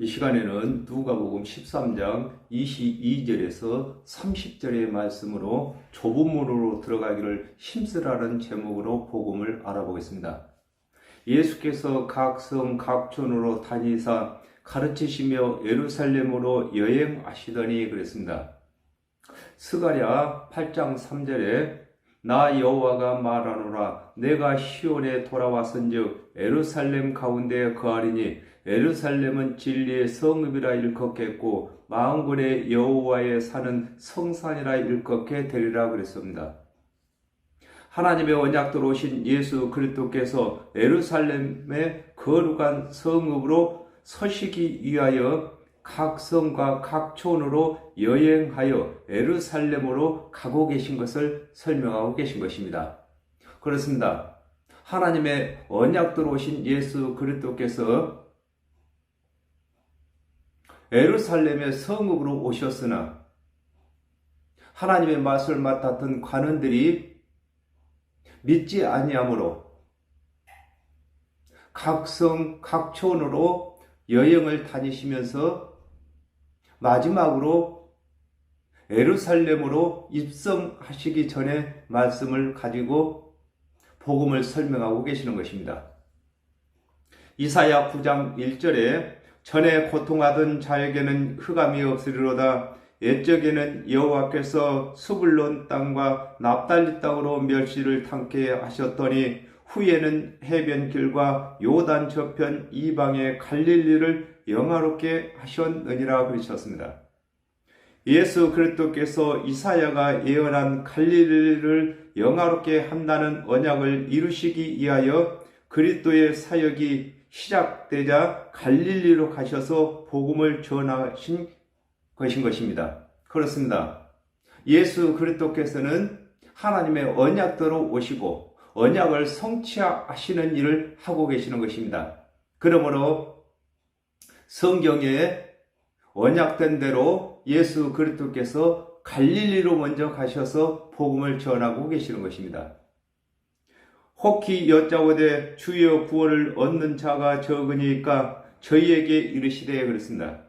이 시간에는 누가복음 13장 22절에서 30절의 말씀으로 좁은 문으로 들어가기를 힘쓰라는 제목으로 복음을 알아보겠습니다. 예수께서 각 성 각촌으로 다니사 가르치시며 예루살렘으로 여행하시더니 그랬습니다. 스가랴 8장 3절에 나 여호와가 말하노라 내가 시온에 돌아왔은즉 예루살렘 가운데 거하리니 예루살렘은 진리의 성읍이라 일컫겠고 만군의 여호와의 사는 성산이라 일컫게 되리라 그랬습니다. 하나님의 언약대로 오신 예수 그리스도께서 예루살렘의 거룩한 성읍으로 서시기 위하여 각 성과 각 촌으로 여행하여 예루살렘으로 가고 계신 것을 설명하고 계신 것입니다. 그렇습니다. 하나님의 언약대로 오신 예수 그리스도께서 예루살렘의 성읍으로 오셨으나 하나님의 말씀을 맡았던 관원들이 믿지 아니하므로 각 성, 각 촌으로 여행을 다니시면서 마지막으로 예루살렘으로 입성하시기 전에 말씀을 가지고 복음을 설명하고 계시는 것입니다. 이사야 9장 1절에 전에 고통하던 자에게는 흑암이 없으리로다. 옛적에는 여호와께서 스불론 땅과 납달리 땅으로 멸시를 당케 하셨더니 후에는 해변길과 요단 저편 이방의 갈릴리를 영화롭게 하셨느니라 그러셨습니다. 예수 그리스도께서 이사야가 예언한 갈릴리를 영화롭게 한다는 언약을 이루시기 위하여 그리스도의 사역이 시작되자 갈릴리로 가셔서 복음을 전하신 것인 것입니다. 그렇습니다. 예수 그리스도께서는 하나님의 언약대로 오시고 언약을 성취하시는 일을 하고 계시는 것입니다. 그러므로 성경에 언약된 대로 예수 그리스도께서 갈릴리로 먼저 가셔서 복음을 전하고 계시는 것입니다. 혹히 여짜오되 주여 구원을 얻는 자가 적으니까 저희에게 이르시되 그랬습니다.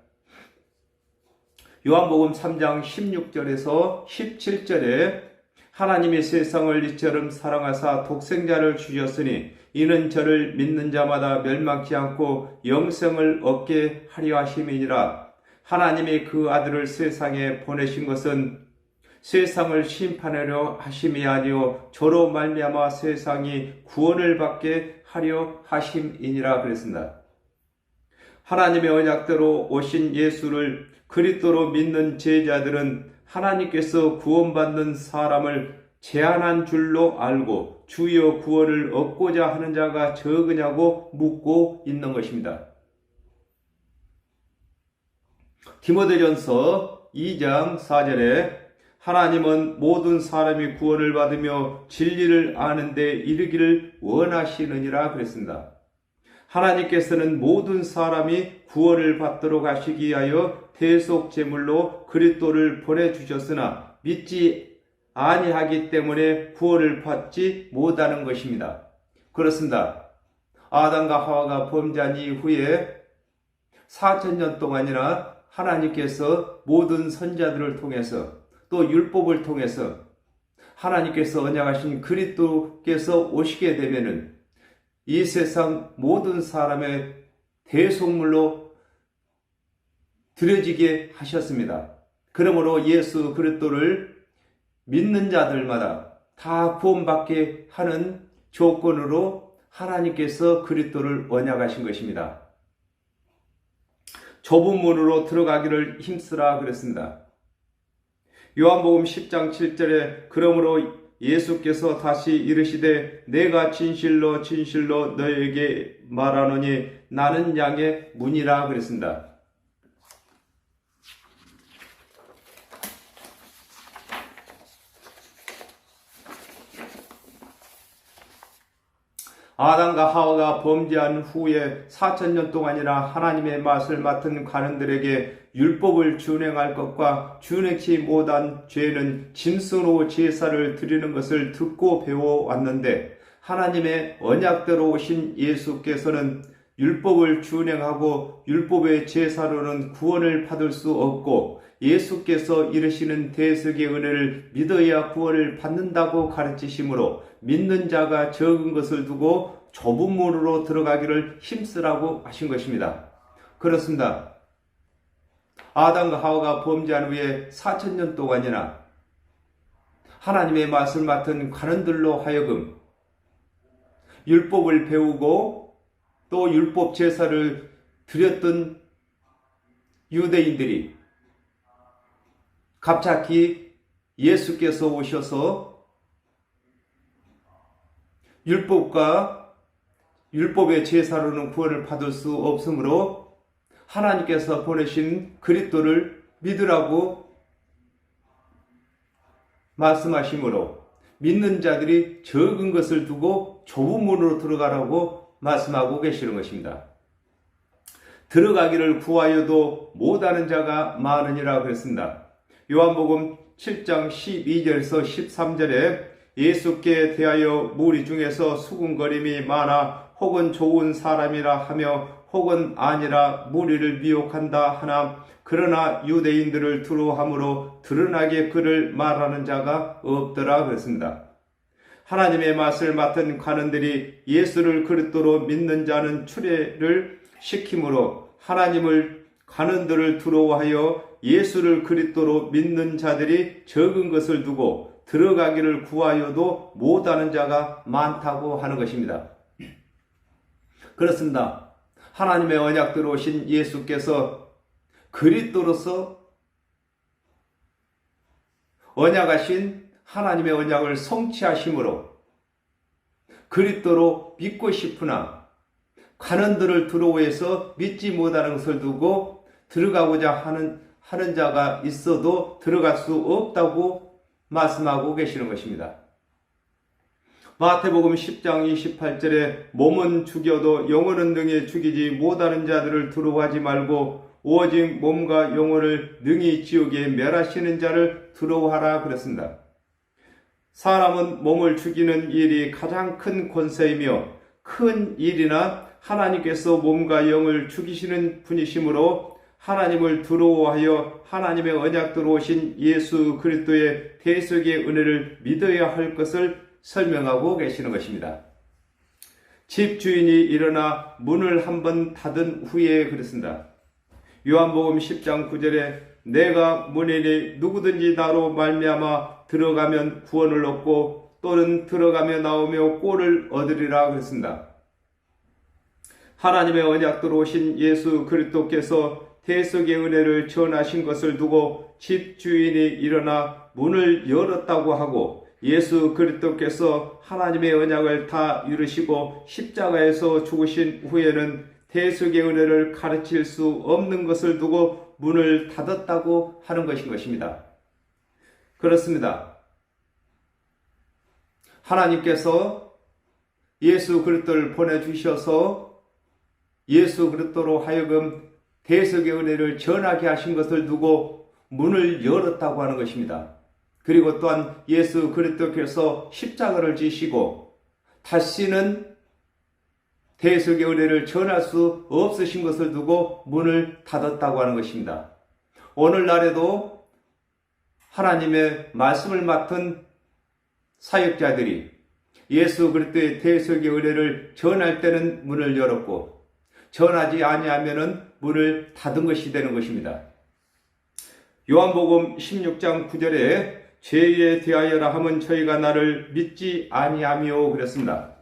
요한복음 3장 16절에서 17절에 하나님이 세상을 이처럼 사랑하사 독생자를 주셨으니 이는 저를 믿는 자마다 멸망치 않고 영생을 얻게 하려 하심이니라. 하나님이 그 아들을 세상에 보내신 것은 세상을 심판하려 하심이 아니요 저로 말미암아 세상이 구원을 받게 하려 하심이니라 그랬습니다. 하나님의 언약대로 오신 예수를 그리스도로 믿는 제자들은 하나님께서 구원받는 사람을 제한한 줄로 알고 주여 구원을 얻고자 하는 자가 적으냐고 묻고 있는 것입니다. 디모데전서 2장 4절에 하나님은 모든 사람이 구원을 받으며 진리를 아는 데 이르기를 원하시느니라 그랬습니다. 하나님께서는 모든 사람이 구원을 받도록 하시기 위하여 대속 제물로 그리스도를 보내주셨으나 믿지 아니하기 때문에 구원을 받지 못하는 것입니다. 그렇습니다. 아담과 하와가 범죄한 이후에 4000년 동안이나 하나님께서 모든 선자들을 통해서 또 율법을 통해서 하나님께서 언약하신 그리스도께서 오시게 되면은 이 세상 모든 사람의 대속물로 드려지게 하셨습니다. 그러므로 예수 그리스도를 믿는 자들마다 다 구원받게 하는 조건으로 하나님께서 그리스도를 언약하신 것입니다. 좁은 문으로 들어가기를 힘쓰라 그랬습니다. 요한복음 10장 7절에 그러므로 예수께서 다시 이르시되 내가 진실로 진실로 너에게 말하노니 나는 양의 문이라 그랬습니다. 아담과 하와가 범죄한 후에 4000년 동안이나 하나님의 맛을 맡은 관원들에게 율법을 준행할 것과 준행치 못한 죄는 짐승으로 제사를 드리는 것을 듣고 배워왔는데 하나님의 언약대로 오신 예수께서는 율법을 준행하고 율법의 제사로는 구원을 받을 수 없고 예수께서 이르시는 대속의 은혜를 믿어야 구원을 받는다고 가르치시므로 믿는 자가 적은 것을 두고 좁은 문으로 들어가기를 힘쓰라고 하신 것입니다. 그렇습니다. 아담과 하와가 범죄한 후에 4000년 동안이나 하나님의 맛을 맡은 관원들로 하여금 율법을 배우고 또 율법 제사를 드렸던 유대인들이 갑자기 예수께서 오셔서 율법의 제사로는 구원을 받을 수 없으므로 하나님께서 보내신 그리스도를 믿으라고 말씀하시므로 믿는 자들이 적은 것을 두고 좁은 문으로 들어가라고 말씀하고 계시는 것입니다. 들어가기를 구하여도 못하는 자가 많으니라 그랬습니다. 요한복음 7장 12절에서 13절에 예수께 대하여 무리 중에서 수군거림이 많아 혹은 좋은 사람이라 하며 혹은 아니라 무리를 미혹한다 하나 그러나 유대인들을 두려워함으로 드러나게 그를 말하는 자가 없더라 그랬습니다. 하나님의 맛을 맡은 관원들이 예수를 그리스도로 믿는 자는 추례를 시킴으로 하나님을 관원들을 두려워하여 예수를 그리스도로 믿는 자들이 적은 것을 두고 들어가기를 구하여도 못하는 자가 많다고 하는 것입니다. 그렇습니다. 하나님의 언약대로 오신 예수께서 그리스도로서 언약하신 하나님의 언약을 성취하심으로 그리스도로 믿고 싶으나 관원들을 두려워해서 믿지 못하는 것을 두고 들어가고자 하는 자가 있어도 들어갈 수 없다고 말씀하고 계시는 것입니다. 마태복음 10장 28절에 몸은 죽여도 영혼은 능히 죽이지 못하는 자들을 두려워하지 말고 오직 몸과 영혼을 능히 지옥에 멸하시는 자를 두려워하라 그랬습니다. 사람은 몸을 죽이는 일이 가장 큰 권세이며 큰 일이나 하나님께서 몸과 영을 죽이시는 분이시므로 하나님을 두려워하여 하나님의 언약대로 오신 예수 그리스도의 대속의 은혜를 믿어야 할 것을 설명하고 계시는 것입니다. 집주인이 일어나 문을 한번 닫은 후에 그랬습니다. 요한복음 10장 9절에 내가 문이니 누구든지 나로 말미암아 들어가면 구원을 얻고 또는 들어가며 나오며 꼴을 얻으리라 그랬습니다. 하나님의 언약대로 오신 예수 그리스도께서 대속의 은혜를 전하신 것을 두고 집주인이 일어나 문을 열었다고 하고 예수 그리스도께서 하나님의 언약을 다 이루시고 십자가에서 죽으신 후에는 대속의 은혜를 가르칠 수 없는 것을 두고 문을 닫았다고 하는 것인 것입니다. 그렇습니다. 하나님께서 예수 그리스도를 보내주셔서 예수 그리스도로 하여금 대속의 은혜를 전하게 하신 것을 두고 문을 열었다고 하는 것입니다. 그리고 또한 예수 그리스도께서 십자가를 지시고 다시는 대속의 은혜를 전할 수 없으신 것을 두고 문을 닫았다고 하는 것입니다. 오늘날에도 하나님의 말씀을 맡은 사역자들이 예수 그리스도의 대속의 은혜를 전할 때는 문을 열었고 전하지 아니하면은 문을 닫은 것이 되는 것입니다. 요한복음 16장 9절에 죄에 대하여라 함은 저희가 나를 믿지 아니하며 그랬습니다.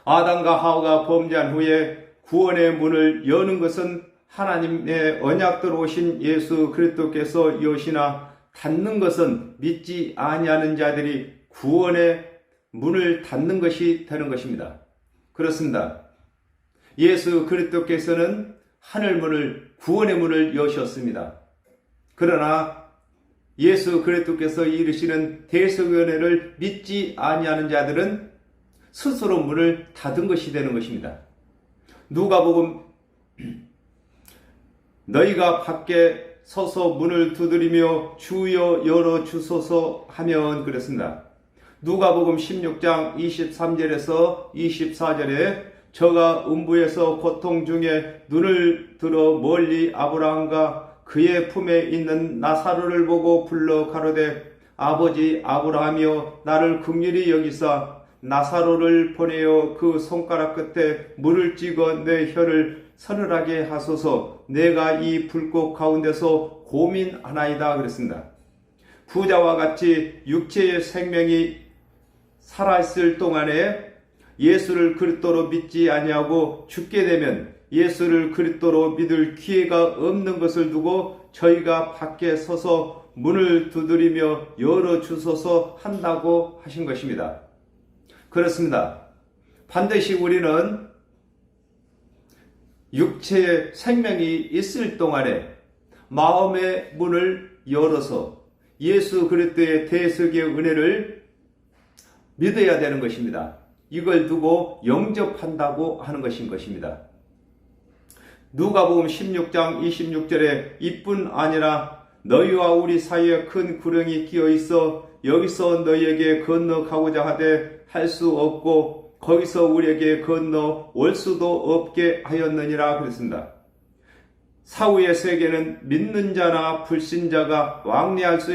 아담과 하와가 범죄한 후에 구원의 문을 여는 것은 하나님의 언약대로 오신 예수 그리스도께서 여시나 닫는 것은 믿지 아니하는 자들이 구원의 문을 닫는 것이 되는 것입니다. 그렇습니다. 예수 그리스도께서는 하늘문을 구원의 문을 여셨습니다. 그러나 예수 그리스도께서 이르시는 대속의 은혜를 믿지 아니하는 자들은 스스로 문을 닫은 것이 되는 것입니다. 누가복음 너희가 밖에 서서 문을 두드리며 주여 열어 주소서 하면 그랬습니다. 누가복음 16장 23절에서 24절에 저가 음부에서 고통 중에 눈을 들어 멀리 아브라함과 그의 품에 있는 나사로를 보고 불러 가로되 아버지 아브라함이여 나를 긍휼히 여기사 나사로를 보내어 그 손가락 끝에 물을 찍어 내 혀를 서늘하게 하소서. 내가 이 불꽃 가운데서 고민하나이다 그랬습니다. 부자와 같이 육체의 생명이 살아있을 동안에 예수를 그리스도로 믿지 아니하고 죽게 되면 예수를 그리스도로 믿을 기회가 없는 것을 두고 저희가 밖에 서서 문을 두드리며 열어주소서 한다고 하신 것입니다. 그렇습니다. 반드시 우리는 육체의 생명이 있을 동안에 마음의 문을 열어서 예수 그리스도의 대속의 은혜를 믿어야 되는 것입니다. 이걸 두고 영접한다고 하는 것입니다. 누가복음 16장 26절에 이뿐 아니라 너희와 우리 사이에 큰 구렁이 끼어 있어 여기서 너희에게 건너가고자 하되 할 수 없고 거기서 우리에게 건너 올 수도 없게 하였느니라 그랬습니다. 사후의 세계는 믿는 자나 불신자가 왕래할 수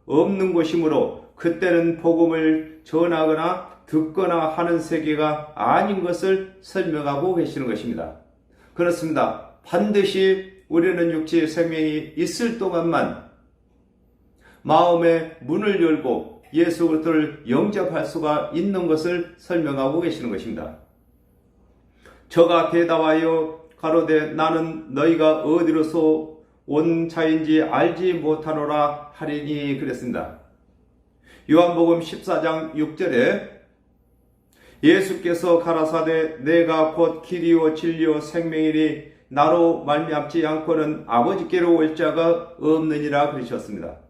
없는 곳이므로 그때는 복음을 전하거나 듣거나 하는 세계가 아닌 것을 설명하고 계시는 것입니다. 그렇습니다. 반드시 우리는 육체의 생명이 있을 동안만 마음의 문을 열고 예수 그리스도를 영접할 수가 있는 것을 설명하고 계시는 것입니다. 저가 대답하여 가로되 나는 너희가 어디로서 온 자인지 알지 못하노라 하리니 그랬습니다. 요한복음 14장 6절에 예수께서 가라사대 내가 곧 길이요 진리요 생명이니 나로 말미암지 않고는 아버지께로 올 자가 없느니라 그러셨습니다.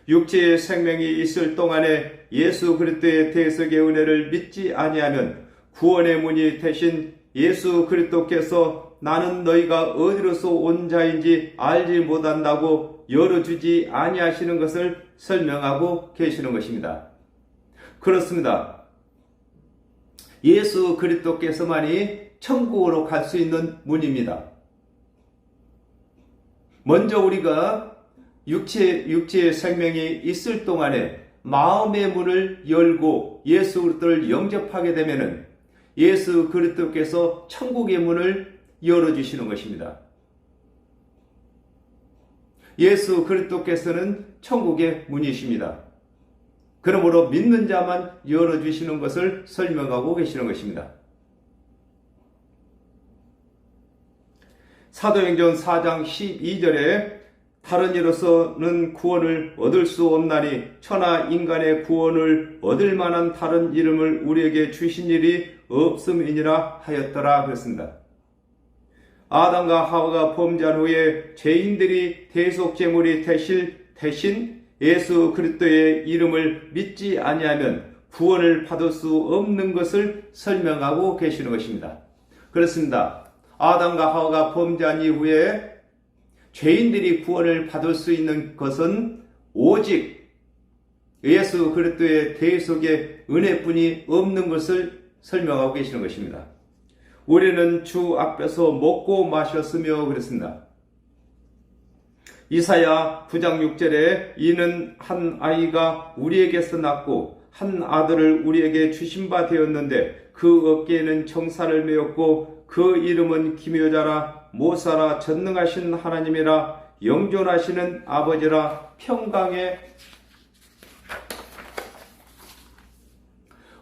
육체의 생명이 있을 동안에 예수 그리스도의 대속의 은혜를 믿지 아니하면 구원의 문이 되신 예수 그리스도께서 나는 너희가 어디로서 온 자인지 알지 못한다고 열어주지 아니하시는 것을 설명하고 계시는 것입니다. 그렇습니다. 예수 그리스도께서만이 천국으로 갈 수 있는 문입니다. 먼저 우리가 육체의 생명이 있을 동안에 마음의 문을 열고 예수 그리스도를 영접하게 되면은 예수 그리스도께서 천국의 문을 열어주시는 것입니다. 예수 그리스도께서는 천국의 문이십니다. 그러므로 믿는 자만 열어주시는 것을 설명하고 계시는 것입니다. 사도행전 4장 12절에 다른 이로서는 구원을 얻을 수 없나니 천하 인간의 구원을 얻을 만한 다른 이름을 우리에게 주신 일이 없음이니라 하였더라 그랬습니다. 아담과 하와가 범죄한 후에 죄인들이 대속제물이 되실 대신 예수 그리스도의 이름을 믿지 아니하면 구원을 받을 수 없는 것을 설명하고 계시는 것입니다. 그렇습니다. 아담과 하와가 범죄한 이후에 죄인들이 구원을 받을 수 있는 것은 오직 예수 그리스도의 대속의 은혜뿐이 없는 것을 설명하고 계시는 것입니다. 우리는 주 앞에서 먹고 마셨으며 그랬습니다. 이사야 9장 6절에 이는 한 아이가 우리에게서 낳고 한 아들을 우리에게 주신 바 되었는데 그 어깨에는 정사를 메었고 그 이름은 기묘자라 모사라 전능하신 하나님이라 영존하시는 아버지라 평강의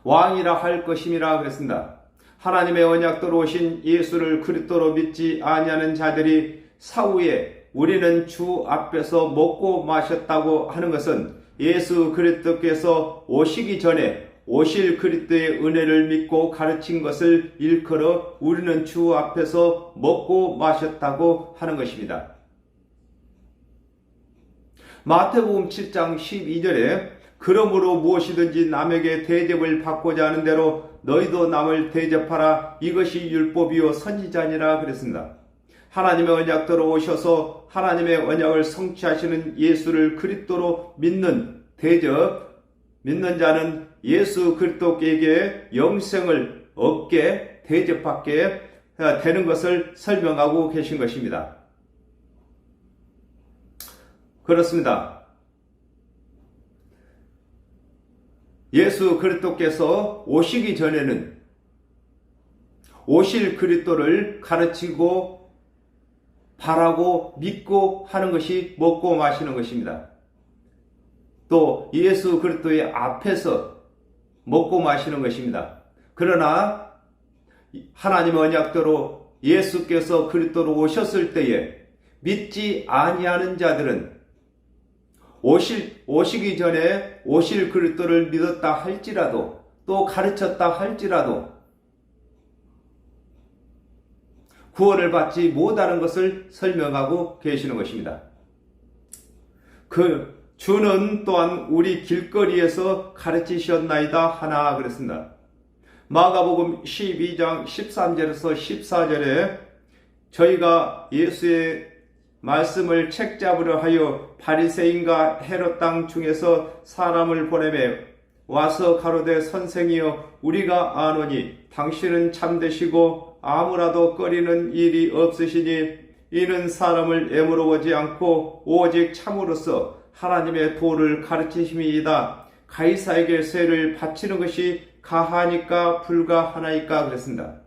왕이라 할 것임이라 그랬습니다. 하나님의 언약도로 오신 예수를 그리스도로 믿지 아니하는 자들이 사후에 우리는 주 앞에서 먹고 마셨다고 하는 것은 예수 그리스도께서 오시기 전에 오실 그리스도의 은혜를 믿고 가르친 것을 일컬어 우리는 주 앞에서 먹고 마셨다고 하는 것입니다. 마태복음 7장 12절에 그러므로 무엇이든지 남에게 대접을 받고자 하는 대로 너희도 남을 대접하라 이것이 율법이요 선지자니라 그랬습니다. 하나님의 언약대로 오셔서 하나님의 언약을 성취하시는 예수를 그리스도로 믿는 대접, 믿는 자는 예수 그리스도께 영생을 얻게 대접받게 되는 것을 설명하고 계신 것입니다. 그렇습니다. 예수 그리스도께서 오시기 전에는 오실 그리스도를 가르치고 바라고 믿고 하는 것이 먹고 마시는 것입니다. 또 예수 그리스도의 앞에서 먹고 마시는 것입니다. 그러나 하나님의 언약대로 예수께서 그리스도로 오셨을 때에 믿지 아니하는 자들은 오시기 전에 오실 그리스도를 믿었다 할지라도 또 가르쳤다 할지라도 구원을 받지 못하는 것을 설명하고 계시는 것입니다. 그 주는 또한 우리 길거리에서 가르치셨나이다 하나 그랬습니다. 마가복음 12장 13절에서 14절에 저희가 예수의 말씀을 책잡으려 하여 바리새인과 헤롯 땅 중에서 사람을 보내매 와서 가로되 선생이여 우리가 아노니 당신은 참되시고 아무라도 꺼리는 일이 없으시니 이는 사람을 애물어 보지 않고 오직 참으로써 하나님의 도를 가르치심이이다. 가이사에게 세를 바치는 것이 가하니까 불가하나이까 그랬습니다.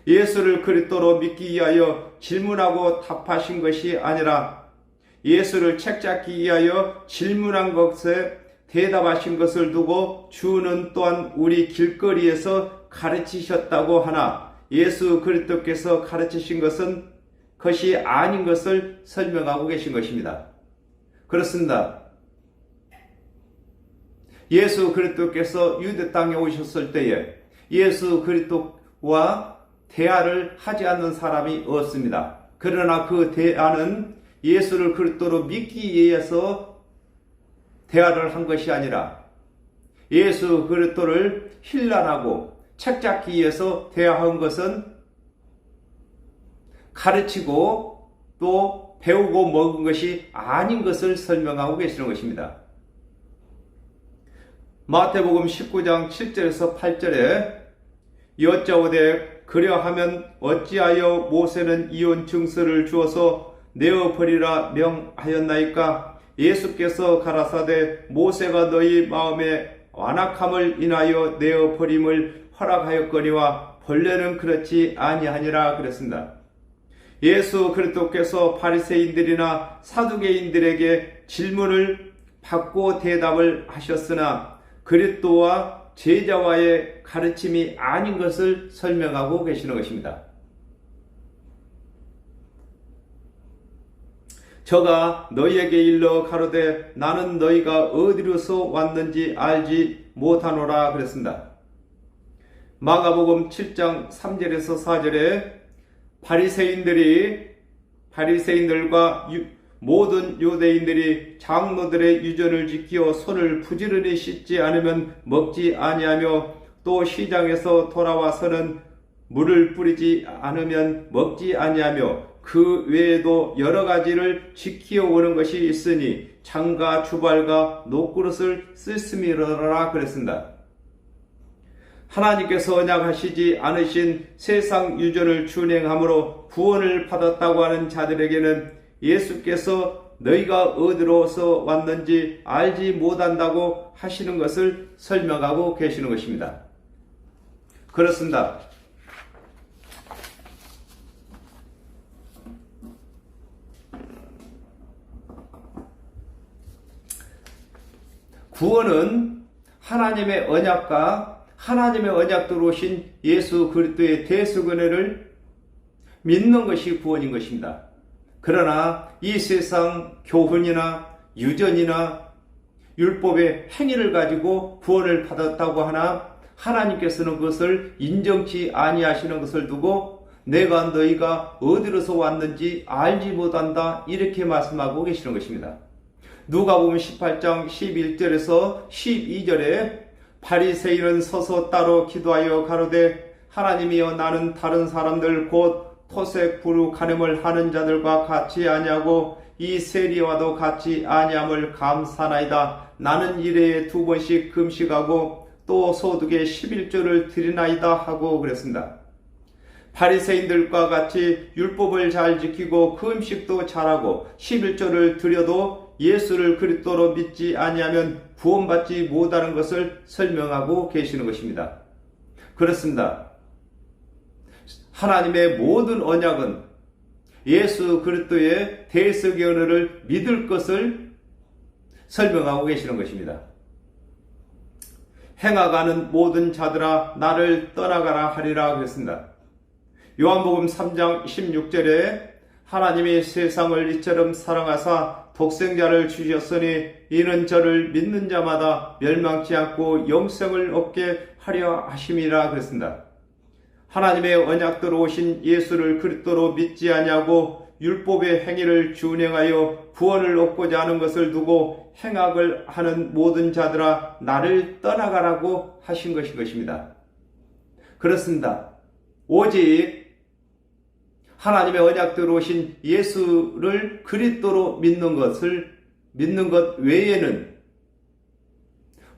예수를 그리스도로 믿기 위하여 질문하고 답하신 것이 아니라 예수를 책잡기 위하여 질문한 것에 대답하신 것을 두고 주는 또한 우리 길거리에서 가르치셨다고 하나 예수 그리스도께서 가르치신 것이 아닌 것을 설명하고 계신 것입니다. 그렇습니다. 예수 그리스도께서 유대 땅에 오셨을 때에 예수 그리스도와 대화를 하지 않는 사람이 없습니다. 그러나 그 대화는 예수를 그리스도로 믿기 위해서 대화를 한 것이 아니라 예수 그리스도를 힐난하고 책잡기 위해서 대화한 것은 가르치고 또 배우고 먹은 것이 아닌 것을 설명하고 계시는 것입니다. 마태복음 19장 7절에서 8절에 여짜오되 그려하면 어찌하여 모세는 이혼 증서를 주어서 내어버리라 명하였나이까? 예수께서 가라사대 모세가 너희 마음에 완악함을 인하여 내어버림을 허락하였거니와 본래는 그렇지 아니하니라 그랬습니다. 예수 그리스도께서 바리새인들이나 사두개인들에게 질문을 받고 대답을 하셨으나 그리스도와 제자와의 가르침이 아닌 것을 설명하고 계시는 것입니다. 저가 너희에게 일러 가로되 나는 너희가 어디로서 왔는지 알지 못하노라 그랬습니다. 마가복음 7장 3절에서 4절에 바리새인들과 모든 유대인들이 장로들의 유전을 지키어 손을 부지런히 씻지 않으면 먹지 아니하며 또 시장에서 돌아와서는 물을 뿌리지 않으면 먹지 아니하며 그 외에도 여러 가지를 지키어 오는 것이 있으니 창과 주발과 녹그릇을 쓸음이로라 그랬습니다. 하나님께서 언약하시지 않으신 세상 유전을 준행함으로 구원을 받았다고 하는 자들에게는 예수께서 너희가 어디로서 왔는지 알지 못한다고 하시는 것을 설명하고 계시는 것입니다. 그렇습니다. 구원은 하나님의 언약과 하나님의 언약대로 오신 예수 그리스도의 대속은혜를 믿는 것이 구원인 것입니다. 그러나 이 세상 교훈이나 유전이나 율법의 행위를 가지고 구원을 받았다고 하나 하나님께서는 그것을 인정치 아니하시는 것을 두고 내가 너희가 어디로서 왔는지 알지 못한다 이렇게 말씀하고 계시는 것입니다. 누가복음 18장 11절에서 12절에 바리새인은 서서 따로 기도하여 가로되 하나님이여 나는 다른 사람들 곧 토색 부르 간음을 하는 자들과 같이 아니하고 이 세리와도 같이 아니함을 감사나이다. 나는 일회에 2번씩 금식하고 또 소득의 11조를 드리나이다 하고 그랬습니다. 바리새인들과 같이 율법을 잘 지키고 금식도 잘하고 11조를 드려도 예수를 그리스도로 믿지 아니하면 구원받지 못하는 것을 설명하고 계시는 것입니다. 그렇습니다. 하나님의 모든 언약은 예수 그리스도의 대속의 언어를 믿을 것을 설명하고 계시는 것입니다. 행하가는 모든 자들아 나를 떠나가라 하리라 그랬습니다. 요한복음 3장 16절에 하나님이 세상을 이처럼 사랑하사 독생자를 주셨으니 이는 저를 믿는 자마다 멸망치 않고 영생을 얻게 하려 하심이라 그랬습니다. 하나님의 언약대로 오신 예수를 그리스도로 믿지 아니하고 율법의 행위를 준행하여 구원을 얻고자 하는 것을 두고 행악을 하는 모든 자들아 나를 떠나가라고 하신 것입니다. 그렇습니다. 오직 하나님의 언약대로 오신 예수를 그리스도로 믿는 것 외에는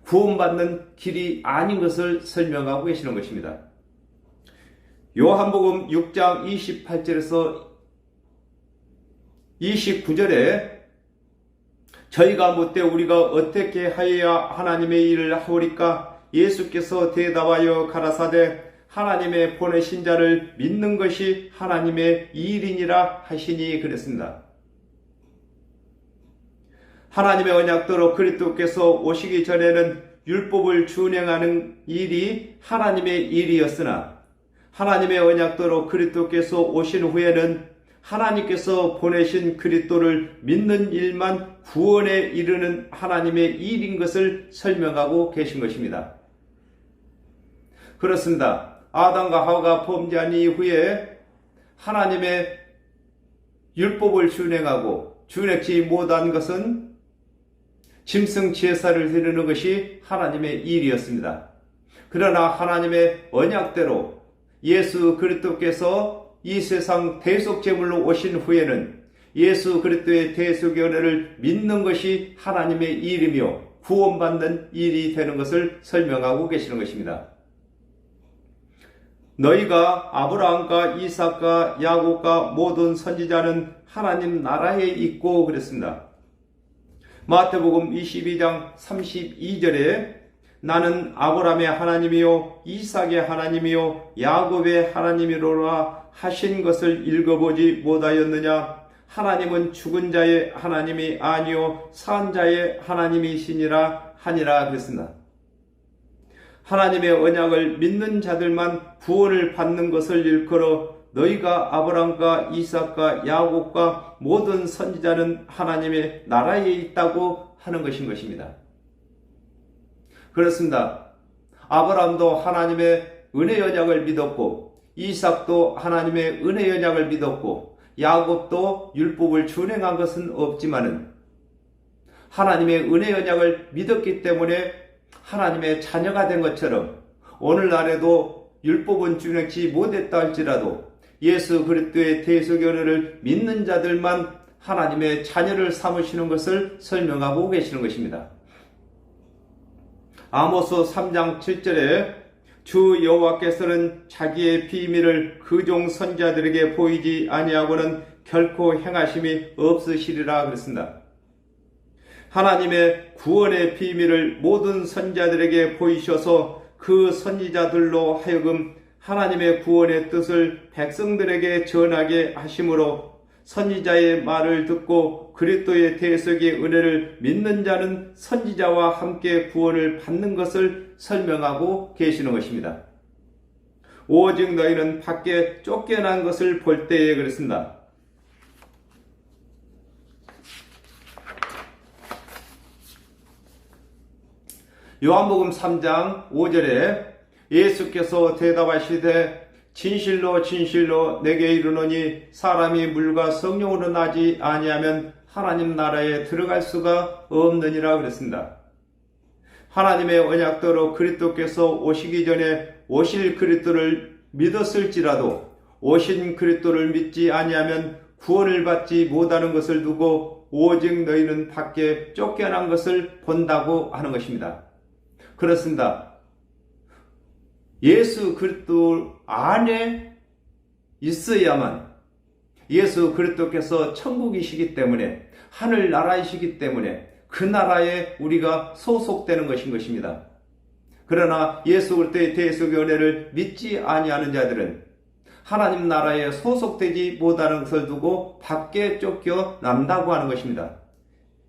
구원받는 길이 아닌 것을 설명하고 계시는 것입니다. 요한복음 6장 28절에서 29절에 저희가 묻되 우리가 어떻게 하여야 하나님의 일을 하오리까? 예수께서 대답하여 가라사대 하나님의 보내신 자를 믿는 것이 하나님의 일이니라 하시니 그랬습니다. 하나님의 언약대로 그리스도께서 오시기 전에는 율법을 준행하는 일이 하나님의 일이었으나 하나님의 언약대로 그리스도께서 오신 후에는 하나님께서 보내신 그리스도를 믿는 일만 구원에 이르는 하나님의 일인 것을 설명하고 계신 것입니다. 그렇습니다. 아담과 하와가 범죄한 이후에 하나님의 율법을 준행하고 준행치 못한 것은 짐승 제사를 드리는 것이 하나님의 일이었습니다. 그러나 하나님의 언약대로 예수 그리스도께서 이 세상 대속제물로 오신 후에는 예수 그리스도의 대속의 은혜를 믿는 것이 하나님의 일이며 구원받는 일이 되는 것을 설명하고 계시는 것입니다. 너희가 아브라함과 이삭과 야곱과 모든 선지자는 하나님 나라에 있고 그랬습니다. 마태복음 22장 32절에 나는 아브라함의 하나님이요 이삭의 하나님이요 야곱의 하나님이로라 하신 것을 읽어보지 못하였느냐? 하나님은 죽은 자의 하나님이 아니요 산 자의 하나님이시니라 하니라 그랬습니다. 하나님의 언약을 믿는 자들만 구원을 받는 것을 일컬어 너희가 아브라함과 이삭과 야곱과 모든 선지자는 하나님의 나라에 있다고 하는 것입니다. 그렇습니다. 아브라함도 하나님의 은혜 언약을 믿었고 이삭도 하나님의 은혜 언약을 믿었고 야곱도 율법을 준행한 것은 없지만은 하나님의 은혜 언약을 믿었기 때문에 하나님의 자녀가 된 것처럼 오늘날에도 율법은 준행치 못했다 할지라도 예수 그리스도의 대속의 은혜를 믿는 자들만 하나님의 자녀를 삼으시는 것을 설명하고 계시는 것입니다. 아모스 3장 7절에 주 여호와께서는 자기의 비밀을 그종 선지자들에게 보이지 아니하고는 결코 행하심이 없으시리라 그랬습니다. 하나님의 구원의 비밀을 모든 선지자들에게 보이셔서 그 선지자들로 하여금 하나님의 구원의 뜻을 백성들에게 전하게 하심으로 선지자의 말을 듣고 그리스도의 대속의 은혜를 믿는 자는 선지자와 함께 구원을 받는 것을 설명하고 계시는 것입니다. 오직 너희는 밖에 쫓겨난 것을 볼 때에 그랬습니다. 요한복음 3장 5절에 예수께서 대답하시되 진실로 진실로 내게 이르노니 사람이 물과 성령으로 나지 아니하면 하나님 나라에 들어갈 수가 없느니라 그랬습니다. 하나님의 언약대로 그리스도께서 오시기 전에 오실 그리스도를 믿었을지라도 오신 그리스도를 믿지 아니하면 구원을 받지 못하는 것을 두고 오직 너희는 밖에 쫓겨난 것을 본다고 하는 것입니다. 그렇습니다. 예수 그리스도 안에 있어야만, 예수 그리스도께서 천국이시기 때문에, 하늘나라이시기 때문에 그 나라에 우리가 소속되는 것입니다. 그러나 예수 그리스도의 대속의 은혜를 믿지 아니하는 자들은 하나님 나라에 소속되지 못하는 것을 두고 밖에 쫓겨난다고 하는 것입니다.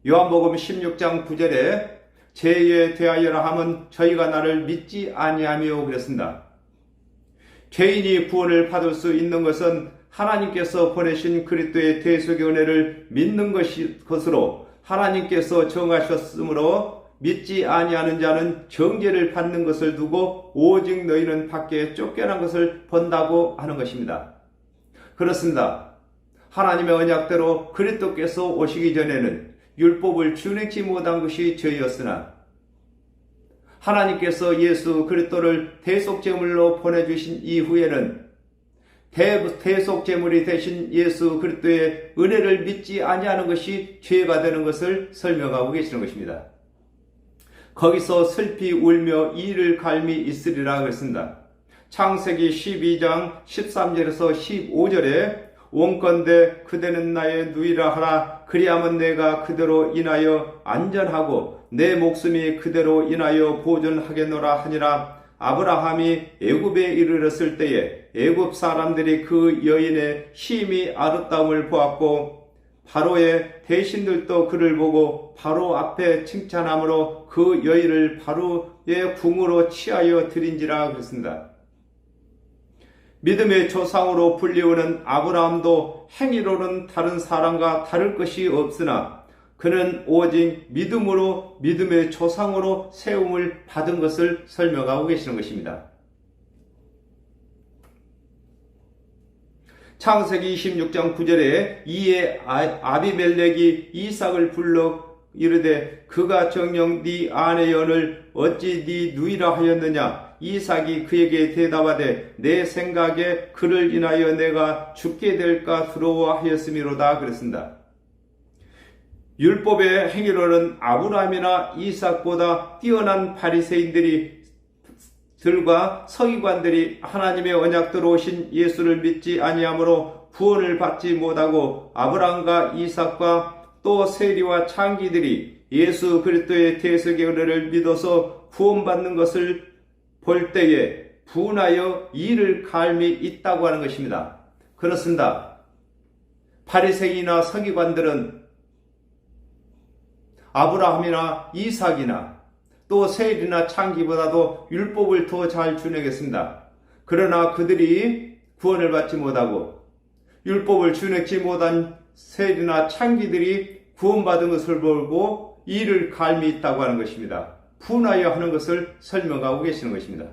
요한복음 16장 9절에 죄에 대하여라 함은 저희가 나를 믿지 아니하며 그랬습니다. 죄인이 구원을 받을 수 있는 것은 하나님께서 보내신 그리스도의 대속의 은혜를 믿는 것으로 하나님께서 정하셨으므로 믿지 아니하는 자는 정죄를 받는 것을 두고 오직 너희는 밖에 쫓겨난 것을 본다고 하는 것입니다. 그렇습니다. 하나님의 언약대로 그리스도께서 오시기 전에는 율법을 준행치 못한 것이 죄였으나 하나님께서 예수 그리스도를 대속제물로 보내주신 이후에는 대속제물이 되신 예수 그리스도의 은혜를 믿지 아니하는 것이 죄가 되는 것을 설명하고 계시는 것입니다. 거기서 슬피 울며 이를 갈미 있으리라 그랬습니다. 창세기 12장 13절에서 15절에 원컨대 그대는 나의 누이라 하라. 그리하면 내가 그대로 인하여 안전하고 내 목숨이 그대로 인하여 보존하겠노라 하니라. 아브라함이 애굽에 이르렀을 때에 애굽 사람들이 그 여인의 힘이 아름다움을 보았고 바로의 대신들도 그를 보고 바로 앞에 칭찬함으로 그 여인을 바로의 궁으로 취하여 드린지라 그랬습니다. 믿음의 조상으로 불리우는 아브라함도 행위로는 다른 사람과 다를 것이 없으나 그는 오직 믿음으로 믿음의 조상으로 세움을 받은 것을 설명하고 계시는 것입니다. 창세기 26장 9절에 이에 아비멜렉이 이삭을 불러 이르되 그가 정녕 네 아내 연을 어찌 네 누이라 하였느냐. 이삭이 그에게 대답하되 내 생각에 그를 인하여 내가 죽게 될까 두려워하였음이로다 그랬습니다. 율법의 행위로는 아브라함이나 이삭보다 뛰어난 바리새인들과 서기관들이 하나님의 언약대로 오신 예수를 믿지 아니하므로 구원을 받지 못하고 아브라함과 이삭과 또 세리와 창기들이 예수 그리스도의 대속의 은혜를 믿어서 구원받는 것을 볼 때에 분하여 이를 갈미 있다고 하는 것입니다. 그렇습니다. 바리새인이나 서기관들은 아브라함이나 이삭이나 또 세리나 창기보다도 율법을 더 잘 준행했습니다. 그러나 그들이 구원을 받지 못하고 율법을 준행치 못한 세리나 창기들이 구원받은 것을 보고 이를 갈미 있다고 하는 것입니다. 분하여 하는 것을 설명하고 계시는 것입니다.